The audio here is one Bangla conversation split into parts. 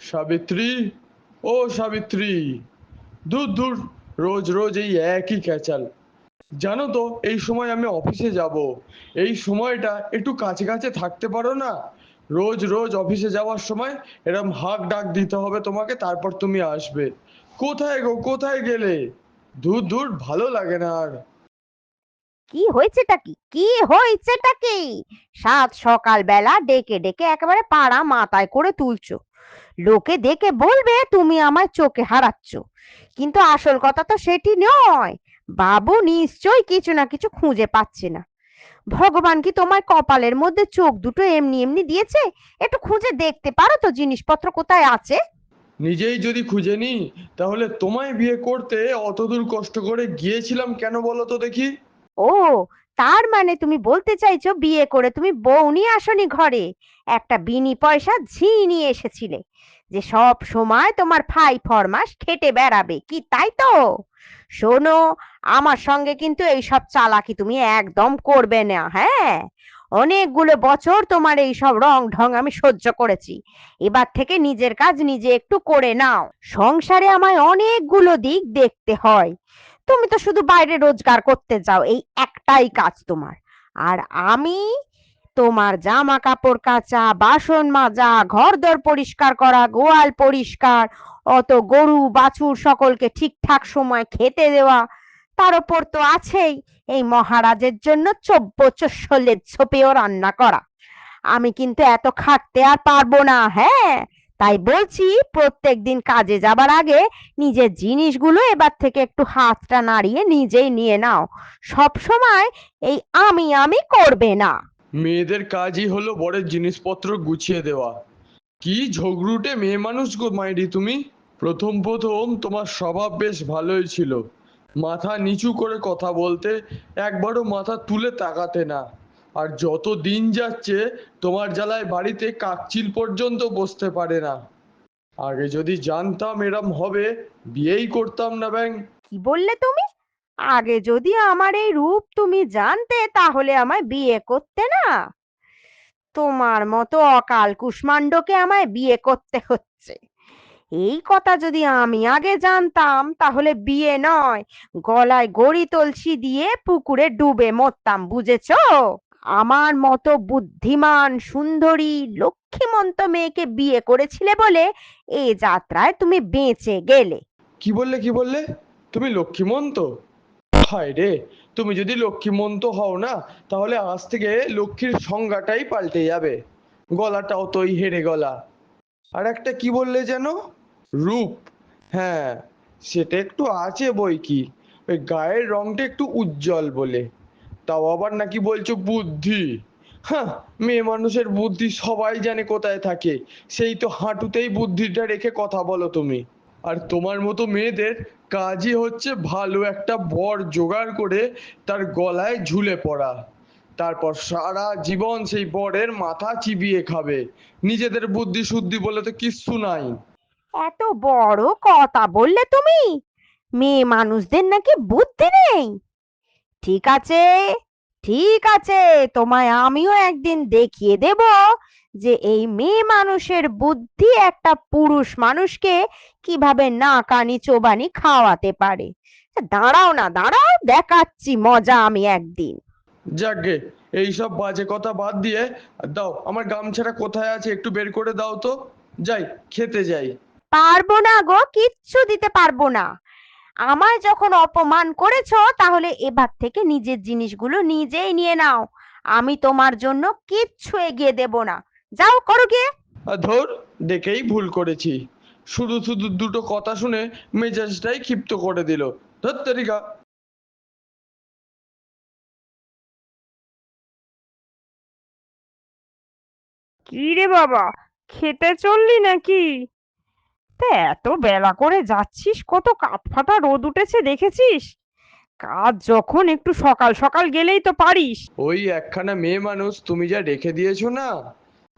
সাবিত্রী, ও সাবিত্রী, দূর দূর, রোজ রোজ এই একই ক্যাচাল। জানো তো এই সময় আমি অফিসে যাব, এই সময়টা একটু কাছে কাছে থাকতে পারো না? রোজ রোজ অফিসে যাওয়ার সময় এরকম হাঁক ডাক দিতে হবে তোমাকে, তারপর তুমি আসবে। কোথায় গো, কোথায় গেলে? দূর দূর, ভালো লাগে না আর। কি হয়েছেটা কি? কি হয়েছেটা কি? সাত সকাল বেলা ডেকে ডেকে একেবারে পাড়া মাথায় করে তুলছো। লোকে দেখে বলবে তুমি আমায় চোখে হারাচ্ছ, কিন্তু আসল কথা তো সেটি নয়। বাবু নিশ্চয়ই কিছু না কিছু খুঁজে পাচ্ছে না। ভগবান কি তোমার কপালের মধ্যে চোখ দুটো এমনি এমনি দিয়েছে? একটু খুঁজে দেখতে পারো তো জিনিসপত্র কোথায় আছে। নিজেই যদি খুঁজে নি, তাহলে তোমায় বিয়ে করতে অতদূর কষ্ট করে গিয়েছিলাম কেন বলো তো দেখি? ও, তার মানে তুমি বলতে চাইছো বিয়ে করে তুমি বউ নিয়ে আসনি ঘরে, একটা বিনি পয়সা ঝি নিয়ে এসেছিলে, যে সব সময় তোমার ফাই ফরমাস খেটে বেড়াবে কি, তাই তো? শোনো, আমার সঙ্গে কিন্তু এইসব চালাকি তুমি একদম করবে না, হ্যাঁ? অনেকগুলো বছর তোমার এইসব রং ঢং আমি সহ্য করেছি। এবার থেকে নিজের কাজ নিজে একটু করে নাও। সংসারে আমায় অনেকগুলো দিক দেখতে হয়। তুমি তো শুধু বাইরে রোজগার করতে যাও, এই একটাই কাজ তোমার। আর আমি তোমার জামা কাপড় কাচা, বাসন মাজা, ঘরদোর পরিষ্কার করা, গোয়াল পরিষ্কার, অত গরু বাছুর সকলকে ঠিকঠাক সময় খেতে দেওয়া, তার উপর তো আছেই এই মহারাজের জন্য চব্য ছোপেও রান্না করা। আমি কিন্তু এত খাটতে আর পারবো না, হ্যাঁ? তাই বলছি, প্রত্যেক দিন কাজে যাবার আগে নিজের জিনিসগুলো এবার থেকে একটু হাতটা নাড়িয়ে নিজেই নিয়ে নাও। সব সময় এই আমি আমি করবে না। মেয়েদের কাজই হলো বরের জিনিসপত্র গুছিয়ে দেওয়া। কি ঝগড়ুটে মেয়ে মানুষ গো মাইরি তুমি। প্রথম প্রথম তোমার স্বভাব বেশ ভালোই ছিল, মাথা নিচু করে কথা বলতে, একবারও মাথা তুলে তাকাতে না। আর যত দিন যাচ্ছে তোমার জ্বালায় বাড়িতে কাকচিল পর্যন্ত বসতে পারে না। আগে যদি জানতাম এরম হবে, বিয়েই করতাম না ব্যাং। কি বললে তুমি? আগে যদি আমার এই রূপ তুমি জানতে তাহলে আমায় বিয়ে করতে না? তোমার মতো অকাল কুষ্মান্ডকে আমায় বিয়ে করতে হচ্ছে, এই কথা যদি আমি আগে জানতাম তাহলে বিয়ে নয়, গলায় গড়ি তলসি দিয়ে পুকুরে ডুবে মরতাম, বুঝেছো? আমার মতো বুদ্ধিমান সুন্দরী লক্ষ্মীমন্ত মেয়েকে বিয়ে করেছিলে বলে এ যাত্রায় তুমি বেঁচে গেলে। কি বললে, কি বললে? তুমি লক্ষ্মীমন্ত? হায় রে, তুমি যদি লক্ষ্মীমন্ত হও না, তাহলে আজ থেকে লক্ষ্মীর সংজ্ঞাটাই পাল্টে যাবে। গলাটাও তো ওই হেরে গলা। আর একটা কি বললে যেন? রূপ? হ্যাঁ, সেটা একটু আছে বই কি, ওই গায়ের রংটা একটু উজ্জ্বল বলে। তাও আবার নাকি বলছো বুদ্ধি? হ্যাঁ, মেয়ে মানুষের বুদ্ধি সবাই জানে কোথায় থাকে, সেই তো হাঁটুতেই বুদ্ধিটা রেখে কথা বলো তুমি। আর তোমার মতো মেয়েদের কাজই হচ্ছে ভালো একটা বর জোগাড় করে তার গলায় ঝুলে পড়া, তারপর সারা জীবন সেই বরের মাথা চিবিয়ে খাবে। নিজেদের বুদ্ধি শুদ্ধি বলে তো কিচ্ছু নাই। এত বড় কথা বললে তুমি? মেয়ে মানুষদের নাকি বুদ্ধি নেই? ঠিক আছে, ঠিক আছে, তোমায় আমিও একদিন দেখিয়ে দেব যে এই মেয়ে মানুষের বুদ্ধি একটা পুরুষ মানুষকে কিভাবে নাকানি চোবানি খাওয়াতে পারে। দাঁড়াও না, দাঁড়াও, দেখাচ্ছি মজা আমি একদিন। যাকগে, এইসব বাজে কথা বাদ দিয়ে দাও, আমার গামছাটা কোথায় আছে একটু বের করে দাও তো। যাই, খেতে যাই। পারবো না গো, কিচ্ছু দিতে পারবো না। আমায় যখন অপমান করেছো তাহলে এবার থেকে নিজের জিনিসগুলো নিজেই নিয়ে নাও। আমি তোমার জন্য কিচ্ছু এগিয়ে দেব না। যাও, করো গিয়ে। আর ধর, দেখেই ভুল করেছি, শুধু শুধু দুটো কথা শুনে মেজাজটাই ক্ষিপ্ত করে দিল। ধর তেরিকা। কি রে বাবা, খেতে চললি নাকি? তা এত বেলা করে যাচ্ছিস, কত কাঠফাটা রোদ উঠেছে দেখেছিস? কাজ যখন একটু সকাল সকাল গেলেই তো পারিস। ওই একখানা মেয়ে মানুষ তুমি যা রেখে দিয়েছো না,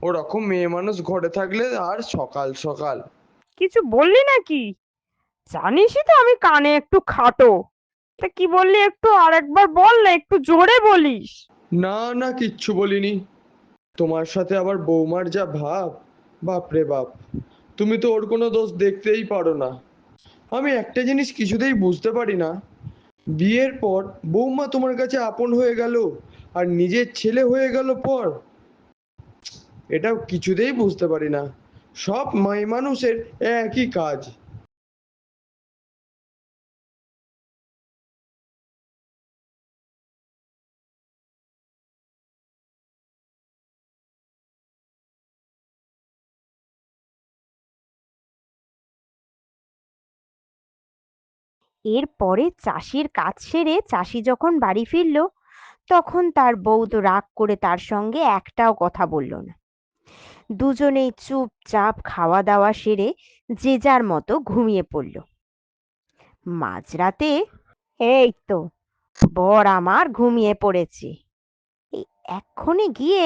ওরকম মেয়ে মানুষ ঘরে থাকলে আর সকাল সকাল। কিছু বললি নাকি? জানিসই তো আমি কানে একটু খাটো। তা কি বললি একটু আরেকবার বল না, একটু জোরে বলিস। না না, কিচ্ছু বলিনি। তোমার সাথে আবার বৌমার যা ভাব, বাপ রে বাপ। তুমি তো ওর কোনো দোষ দেখতেই পারো না। আমি একটা জিনিস কিছুতেই বুঝতে পারি না, বিয়ের পর বৌমা তোমার কাছে আপন হয়ে গেল আর নিজের ছেলে হয়ে গেল পর, এটা কিছুতেই বুঝতে পারি না। সব মাই মানুষের একই কাজ। এরপরে চাষির কাজ সেরে চাষি যখন বাড়ি ফিরল, তখন তার বউ তো রাগ করে তার সঙ্গে একটাও কথা বলল না। দুজনেই চুপচাপ খাওয়া দাওয়া সেরে যে যার মতো ঘুমিয়ে পড়ল। মাঝরাতে এই তো বর আমার ঘুমিয়ে পড়েছে, এই এক্ষুনি গিয়ে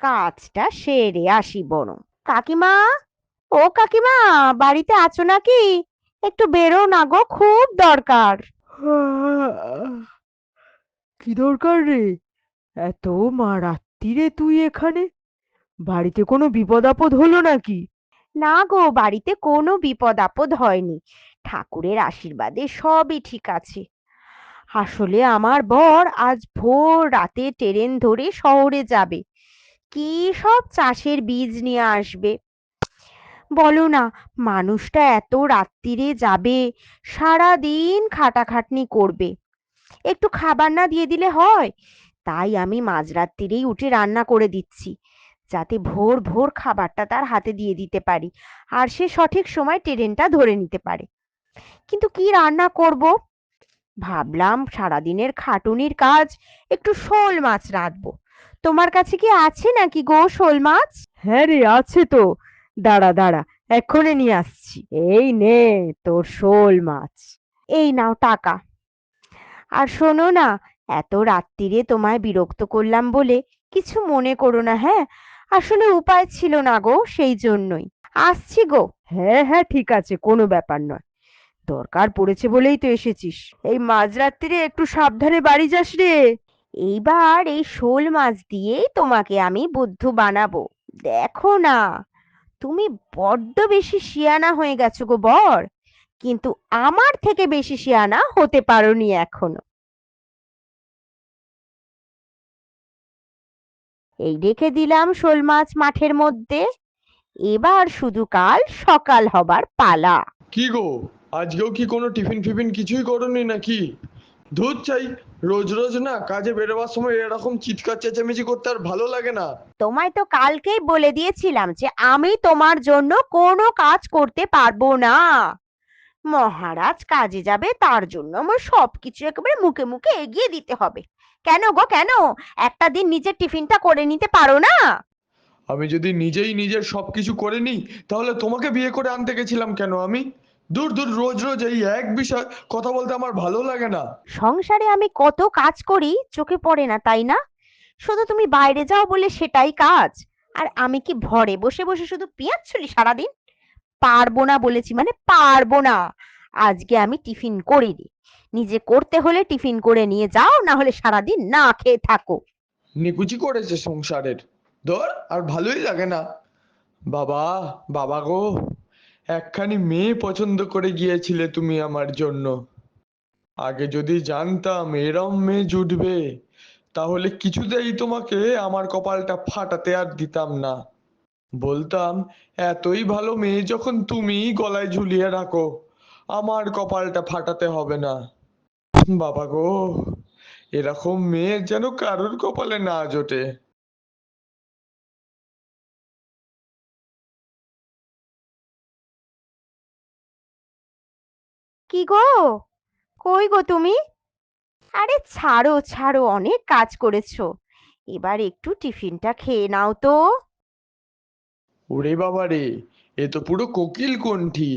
কাজটা সেরে আসি বরং। কাকিমা, ও কাকিমা, বাড়িতে আছো নাকি? একটু বেরো না গো, খুব দরকার। কি দরকার রে? এত রাত্তিরে তুই এখানে? বাড়িতে কোনো বিপদ আপদ হলো নাকি? না গো, বাড়িতে কোনো বিপদ আপদ হয়নি, ঠাকুরের আশীর্বাদে সবই ঠিক আছে। আসলে আমার বর আজ ভোর রাতে ট্রেন ধরে শহরে যাবে, কি সব চাষের বীজ নিয়ে আসবে। বলো না, মানুষটা এত রাত্তিরে যাবে, সারা দিন খাটাখাটনি করবে, একটু খাবার না দিয়ে দিলে হয়? তাই আমি মাঝরাত্তিরেই উঠে রান্না করে দিচ্ছি, যাতে ভোর ভোর খাবারটা তার হাতে দিয়ে দিতে পারি আর সে সঠিক সময় ট্রেনটা ধরে নিতে পারে। কিন্তু কি রান্না করব? ভাবলাম সারাদিনের খাটুনির কাজ, একটু শোল মাছ রাঁধবো। তোমার কাছে কি আছে নাকি গো শোল মাছ? হ্যাঁ রে, আছে তো। দাঁড়া দাঁড়া, এক্ষুনি নিয়ে আসছি। এই নে তোর শোল মাছ। এই নাও টাকা। আর শোনো না, এত রাত্তিরে তোমায় বিরক্ত করলাম বলে কিছু মনে করো না, হ্যাঁ? আসলে উপায় ছিল না গো, সেই জন্যই। আসছি গো। হ্যাঁ হ্যাঁ, ঠিক আছে, কোনো ব্যাপার নয়। দরকার পড়েছে বলেই তো এসেছিস। এই মাঝরাত্রিরে একটু সাবধানে বাড়ি যাস রে। এইবার এই শোল মাছ দিয়েই তোমাকে আমি বুদ্ধু বানাবো, দেখো না। তুমি বড্ড বেশি শিয়ানা হয়ে গেছো গো বর, কিন্তু আমার থেকে বেশি শিয়ানা হতে পারোনি এখনো। এই রেখে দিলাম শোল মাছ মাঠের মধ্যে, এবার শুধু কাল সকাল হবার পালা। কি গো, আজকেও কি কোনো টিফিন ফিফিন কিছুই করনি নাকি? ধুর চাই, রোজ রোজ না কাজে বেরোবার সময় এরকম চিৎকার চেঁচামেচি করতে আর ভালো লাগে না। তোমায় তো কালকেই বলে দিয়েছিলাম যে আমি তোমার জন্য কোনো কাজ করতে পারবো না। মহারাজ কাজে যাবে, তার জন্য আমার সবকিছু একেবারে মুখে মুখে এগিয়ে দিতে হবে। কেন গো কেন? একটা দিন নিজের টিফিনটা করে নিতে পারো না? আমি যদি নিজেই নিজের সবকিছু করে নিই, তাহলে তোমাকে বিয়ে করে আনতে গেছিলাম কেন আমি? দূর দূর, রোজ রোজ এই এক বিষয় কথা বলতে আমার ভালো লাগে না। সংসারে আমি কত কাজ করি চোখে পড়ে না তাই না? শুধু তুমি বাইরে যাও বলে সেটাই কাজ। আর আমি কি ঘরে বসে বসে শুধু পেঁয়াজ ছুলি সারাদিন? পারবো না বলেছি মানে পারবো না। আজকে আমি টিফিন করিনি, নিজে করতে হলে টিফিন করে নিয়ে যাও, না হলে সারাদিন না খেয়ে থাকো। নিকুচি করেছে সংসারের, ধর আর ভালোই লাগে না। বাবা, বাবা গো, একখানি মেয়ে পছন্দ করে গিয়েছিলে তুমি আমার জন্য। আগে যদি জানতাম এরম মেয়ে জুটবে, তাহলে কিছুতেই তোমাকে আমার কপালটা ফাটাতে আর দিতাম না। বলতাম, এতই ভালো মেয়ে যখন তুমি গলায় ঝুলিয়ে রাখো, আমার কপালটা ফাটাতে হবে না। বাবা গো, এরকম মেয়ে যেন কারোর কপালে না জোটে। কি গো, কই গো তুমি? আরে ছাড়ো ছাড়ো, অনেক কাজ করেছো, এবার একটু টিফিনটা খেয়ে নাও তো। ওরে বাবা রে, এ তো পুরো কোকিল কণ্ঠী।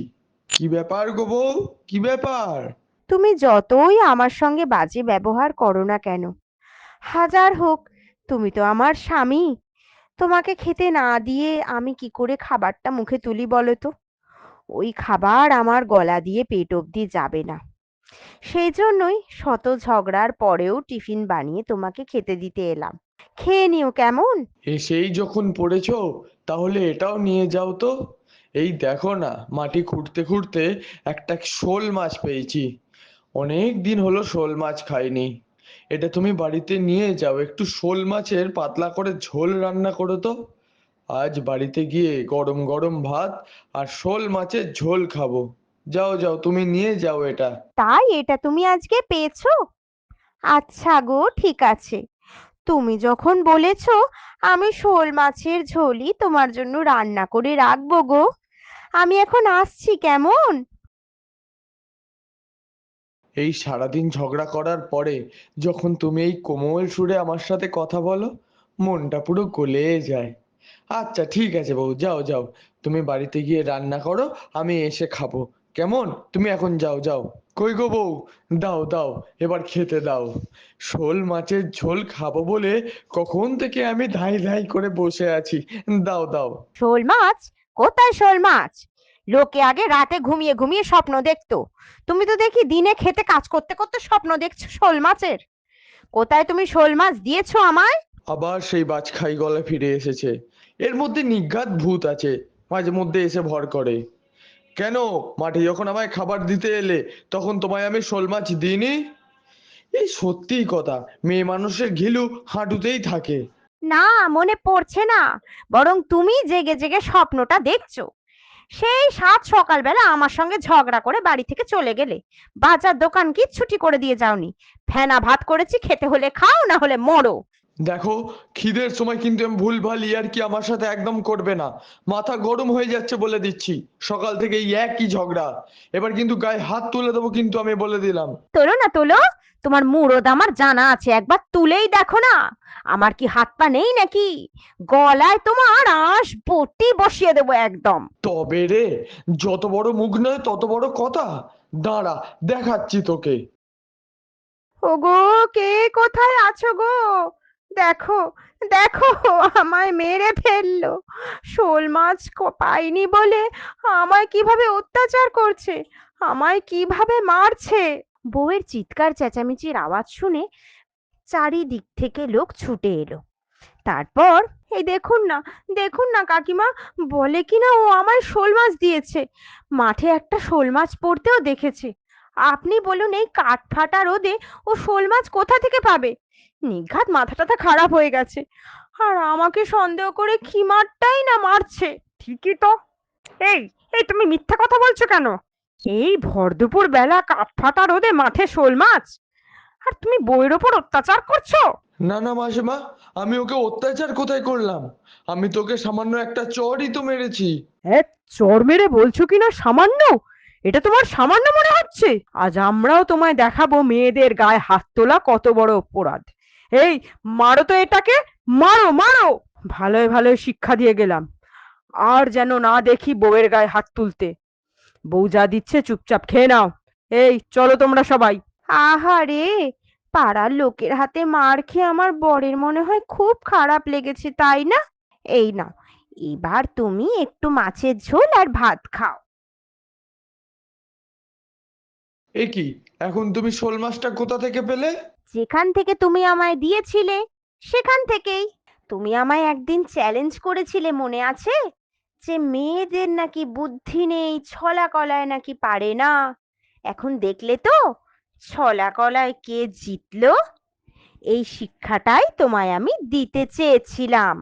কি ব্যাপার গো বউ, কি ব্যাপার? তুমি যতই আমার সঙ্গে বাজে ব্যবহার করো না কেন, হাজার হোক, তুমি তো আমার স্বামী। তোমাকে খেতে না দিয়ে আমি কি করে খাবারটা মুখে তুলি বলো তো? ওই খাবার আমার গলা দিয়ে পেট অবধি যাবে না। সেই জন্যই শত ঝগড়ার পরেও টিফিন বানিয়ে তোমাকে খেতে দিতে এলাম। খেয়ে নিও কেমন? এসেই যখন পড়েছো, তাহলে এটাও নিয়ে যাও তো। এই দেখো না, মাটি খুঁড়তে খুঁড়তে একটা শোল মাছ পেয়েছি। অনেক দিন হলো শোল মাছ খাইনি। এটা তুমি বাড়িতে নিয়ে যাও, একটু শোল মাছের পাতলা করে ঝোল রান্না করো তো। আজ বাড়িতে গিয়ে গরম গরম ভাত আর শোল মাছের ঝোল খাবো। যাও যাও, তুমি নিয়ে যাও এটা। তাই এটা তুমি আজকে পেয়েছো? আচ্ছা গো, ঠিক আছে। তুমি যখন বলেছো, আমি শোল মাছের ঝোলই তোমার জন্য রান্না করে রাখবো গো। আমি এখন আসছি, কেমন? এই সারাদিন ঝগড়া করার পরে যখন তুমি এই কোমল সুরে আমার সাথে কথা বলো, মনটা পুরো গলে যায়। আচ্ছা ঠিক আছে বউ, যাও যাও, তুমি বাড়িতে গিয়ে রান্না করো, আমি এসে খাবো। কেমন? তুমি এখন যাও যাও। কই গো বউ, দাও দাও, এবার খেতে দাও। শোল মাছের ঝোল খাবো বলে কখন থেকে আমি ধাই ধাই করে বসে আছি। দাও দাও। শোল মাছ? কোথায় শোল মাছ? লোকে আগে রাতে ঘুমিয়ে ঘুমিয়ে স্বপ্ন দেখতো, তুমি তো দেখি দিনে খেতে কাজ করতে করতে স্বপ্ন দেখছো শোল মাছের। কোথায় তুমি শোল মাছ দিয়েছো আমায়? আবার সেই বাজখাই গলা ফিরে এসেছে। এর মধ্যে নির্ঘাত ভূত আছে, মাঝে মধ্যে এসে ভর করে। কেন, মাঠে যখন আমায় খাবার দিতে এলে তখন তোমায় আমি শোল মাছ দিইনি? এই সত্যিই কথা, মেয়ে মানুষের ঘিলু হাঁটুতেই থাকে। না, মনে পড়ছে না। বরং তুমি জেগে জেগে স্বপ্নটা দেখছো। সেই সাত সকালবেলা আমার সঙ্গে ঝগড়া করে বাড়ি থেকে চলে গেলে, বাজার দোকান কি ছুটি করে দিয়ে যাওনি? ফেনা ভাত করেছি, খেতে হলে খাও, না হলে মরো। দেখো, খিদের সময় কিন্তু আমি ভুলভাল ইয়ার্কি আমার সাথে একদম করবে না। মাথা গরম হয়ে যাচ্ছে বলে দিচ্ছি, সকাল থেকে এই একই ঝগড়া। এবার কিন্তু গায়ে হাত তুলে দেবো কিন্তু, আমি বলে দিলাম। তোলো না তোলো, তোমার মুরদ আমার জানা আছে, একবার তুলেই দেখো না। আমার কি হাত পা নেই নাকি? গলায় তোমার আঁশ বটি বসিয়ে দেবো একদম। তবে রে, যত বড় মুখ নয় তত বড় কথা। দাঁড়া, দেখাচ্ছি তোকে। ওগো, কে কোথায় আছো গো? দেখো, দেখো, আমায় মেরে ফেললো। শোল মাছ পাইনি বলে আমায় কিভাবে অত্যাচার করছে, আমায় কিভাবে মারছে। বউয়ের চিৎকার চেঁচামেচির আওয়াজ শুনে চারিদিক থেকে লোক ছুটে এলো। তারপর এই দেখুন না, দেখুন না কাকিমা, বলে কিনা ও আমায় শোল মাছ দিয়েছে। মাঠে একটা শোল মাছ পড়তেও দেখেছে। আপনি বলুন, এই কাঠ ফাটা রোদে ও শোল মাছ কোথা থেকে পাবে? নিঘাত মাথা টাথা খারাপ হয়ে গেছে। আর আমাকে সন্দেহ করে কি মারটাই না মারছে। ঠিকই তো। এই এই তুমি মিথ্যা কথা বলছো কেন? এই ভর দুপুর বেলা কাঠ ফাটা রোদে মাঠে শোল মাছ, আর তুমি বউয়ের ওপর অত্যাচার করছো? না না মাসিমা, আমি ওকে অত্যাচার কোথায় করলাম? আমি তোকে সামান্য একটা চড়ই তো মেরেছি। হ্যাঁ, চর মেরে বলছো কিনা সামান্য? এটা তোমার সামান্য মনে হচ্ছে? আজ আমরাও তোমায় দেখাবো মেয়েদের গায়ে হাত তোলা কত বড় অপরাধ। এই, মারো তো এটাকে, মারো মারো। ভালোই ভালোই শিক্ষা দিয়ে গেলাম, আর যেন না দেখি বউয়ের গায়ে হাত তুলতে। বউ যা দিচ্ছে চুপচাপ খেয়ে নাও। এই চলো তোমরা সবাই। আহারে, পাড়ার লোকের হাতে মার খেয়ে আমার বরের মনে হয় খুব খারাপ লেগেছে, তাই না? এই নাও, এবার তুমি একটু মাছের ঝোল আর ভাত খাও। এ কি, এখন তুমি শোল মাছটা কোথা থেকে পেলে? যেখান থেকে তুমি আমায় দিয়েছিলে, সেখান থেকেই। তুমি আমায় একদিন চ্যালেঞ্জ করেছিলে, মনে আছে? যে মেয়েদের নাকি বুদ্ধি নেই, ছলা কলায় নাকি পারে না। এখন দেখলে তো ছলা কলায় কে জিতলো। এই শিক্ষাটাই তোমায় আমি দিতে চেয়েছিলাম।